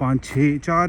4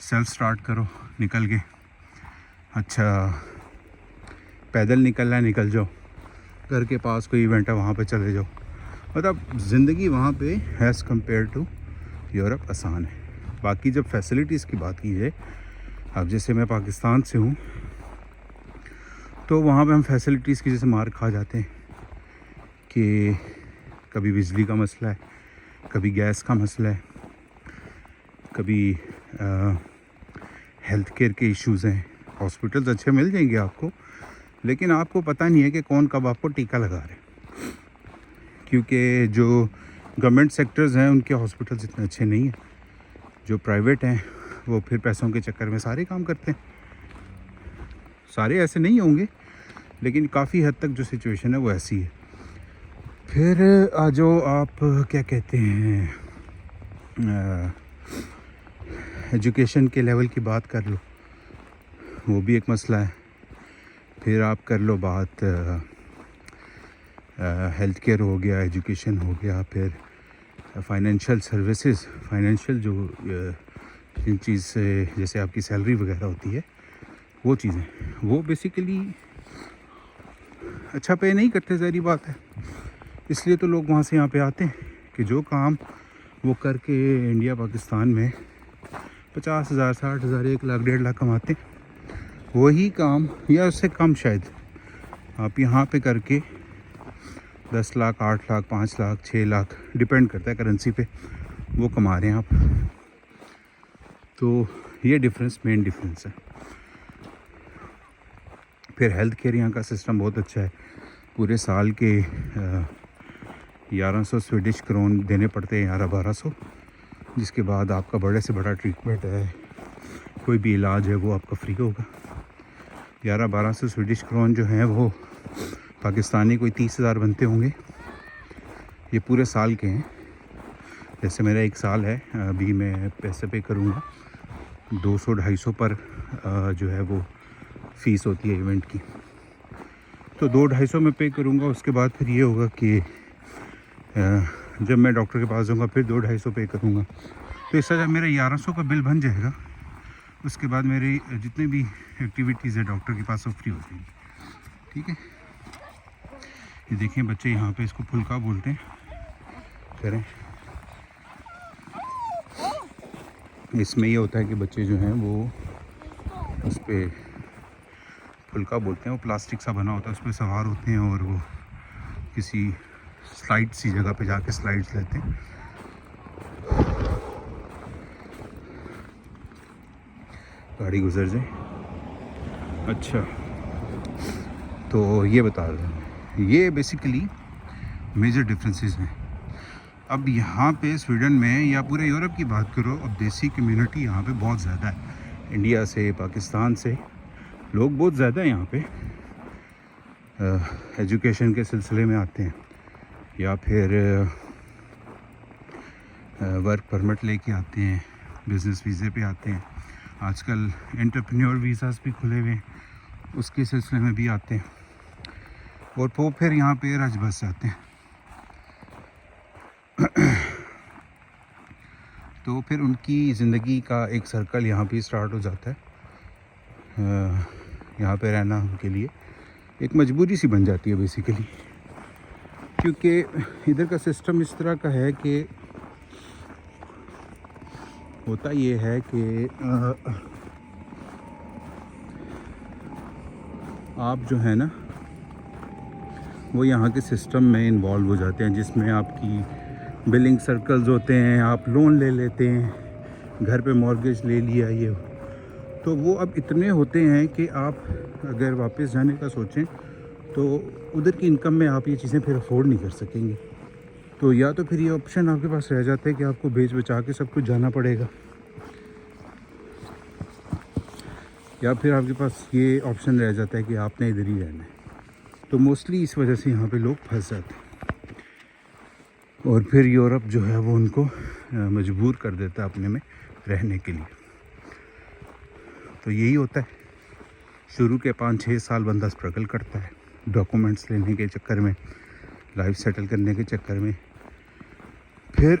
self start करो, निकल गए। अच्छा पैदल निकलना है निकल जाओ, घर के पास कोई इवेंट है वहाँ पे चले जाओ। मतलब ज़िंदगी वहाँ पे एज़ कम्पेयर टू यूरोप आसान है। बाकी जब फैसिलिटीज़ की बात की जाए, अब जैसे मैं पाकिस्तान से हूँ तो वहाँ पे हम फैसिलिटीज़ की जैसे मार खा जाते हैं कि कभी बिजली का मसला है, कभी गैस का मसला है, कभी हेल्थ केयर के इश्यूज़ हैं। हॉस्पिटल्स अच्छे मिल जाएंगे आपको, लेकिन आपको पता नहीं है कि कौन कब आपको टीका लगा रहे हैं, क्योंकि जो गवर्नमेंट सेक्टर्स हैं उनके हॉस्पिटल्स इतने अच्छे नहीं हैं। जो प्राइवेट हैं वो फिर पैसों के चक्कर में सारे काम करते हैं। सारे ऐसे नहीं होंगे, लेकिन काफ़ी हद तक जो सिचुएशन है वो ऐसी है। फिर जो आप क्या कहते हैं, एजुकेशन के लेवल की बात कर लो, वो भी एक मसला है। फिर आप कर लो बात हेल्थ केयर हो गया, एजुकेशन हो गया, फिर फाइनेंशियल सर्विसेज, फाइनेंशियल जो जिन चीज़ से जैसे आपकी सैलरी वगैरह होती है, वो चीज़ें वो बेसिकली अच्छा पे नहीं करते, ज़ाहिर बात है। इसलिए तो लोग वहाँ से यहाँ पे आते हैं कि जो काम वो करके इंडिया पाकिस्तान में 50,000, 60,000, 1 लाख, 1.5 लाख कमाते हैं, वही काम या उससे कम शायद आप यहाँ पे करके 10 लाख, 8 लाख, 5 लाख, 6 लाख, डिपेंड करता है करेंसी पे, वो कमा रहे हैं आप। तो ये डिफरेंस, मेन डिफरेंस है। फिर हेल्थ केयर यहाँ का सिस्टम बहुत अच्छा है। पूरे साल के 1100 स्वीडिश क्रोन देने पड़ते हैं, 1100-1200, जिसके बाद आपका बड़े से बड़ा ट्रीटमेंट है, कोई भी इलाज है वो आपका फ्री होगा। 1100-1200 स्वीडिश क्रोन जो हैं वो पाकिस्तानी कोई 30,000 बनते होंगे। ये पूरे साल के हैं। जैसे मेरा 1 साल है, अभी मैं पैसे पे करूँगा 200-250 पर जो है वो फ़ीस होती है इवेंट की, तो 200-250 में पे करूँगा। उसके बाद फिर ये होगा कि जब मैं डॉक्टर के पास जाऊँगा फिर 200-250 पे करूँगा। तो इससे जब मेरा 1100 का बिल बन जाएगा, उसके बाद मेरी जितनी भी एक्टिविटीज़ है डॉक्टर के पास सब फ्री हो जाएंगी। ठीक है, ये देखिए बच्चे यहाँ पे इसको फुल्का बोलते हैं, करें। इसमें ये होता है कि बच्चे जो हैं वो उस पर फुल्का बोलते हैं, वो प्लास्टिक सा बना होता है, उस पर सवार होते हैं और वो किसी स्लाइड सी जगह पे जाके स्लाइड्स लेते हैं। गाड़ी गुजर जाए। अच्छा, तो ये बता रहे हैं, ये बेसिकली मेजर डिफरेंसेस हैं। अब यहाँ पे स्वीडन में या पूरे यूरोप की बात करो, अब देसी कम्युनिटी यहाँ पे बहुत ज़्यादा है। इंडिया से, पाकिस्तान से लोग बहुत ज़्यादा यहाँ पे एजुकेशन के सिलसिले में आते हैं, या फिर वर्क परमिट लेके आते हैं, बिज़नेस वीज़े पे आते हैं। आजकल एंटरप्रेन्योर वीज़ास भी खुले हुए हैं, उसके सिलसिले में भी आते हैं, और वो फिर यहाँ पे रज बस जाते हैं। तो फिर उनकी ज़िंदगी का एक सर्कल यहाँ पे स्टार्ट हो जाता है। यहाँ पे रहना उनके लिए एक मजबूरी सी बन जाती है बेसिकली, क्योंकि इधर का सिस्टम इस तरह का है कि होता ये है कि आप जो है ना वो यहाँ के सिस्टम में इन्वॉल्व हो जाते हैं, जिसमें आपकी बिलिंग सर्कल्स होते हैं, आप लोन ले लेते हैं, घर पे मॉर्गेज ले लिया, ये तो वो अब इतने होते हैं कि आप अगर वापस जाने का सोचें तो उधर की इनकम में आप ये चीज़ें फिर अफोर्ड नहीं कर सकेंगे। तो या तो फिर ये ऑप्शन आपके पास रह जाता है कि आपको बेच बचा के सब कुछ जाना पड़ेगा, या फिर आपके पास ये ऑप्शन रह जाता है कि आपने इधर ही रहना है। तो मोस्टली इस वजह से यहाँ पे लोग फंस जाते हैं, और फिर यूरोप जो है वो उनको मजबूर कर देता है अपने में रहने के लिए। तो यही होता है, शुरू के 5-6 साल बंदा स्ट्रगल करता है, डॉक्यूमेंट्स लेने के चक्कर में, लाइफ सेटल करने के चक्कर में। फिर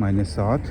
-7,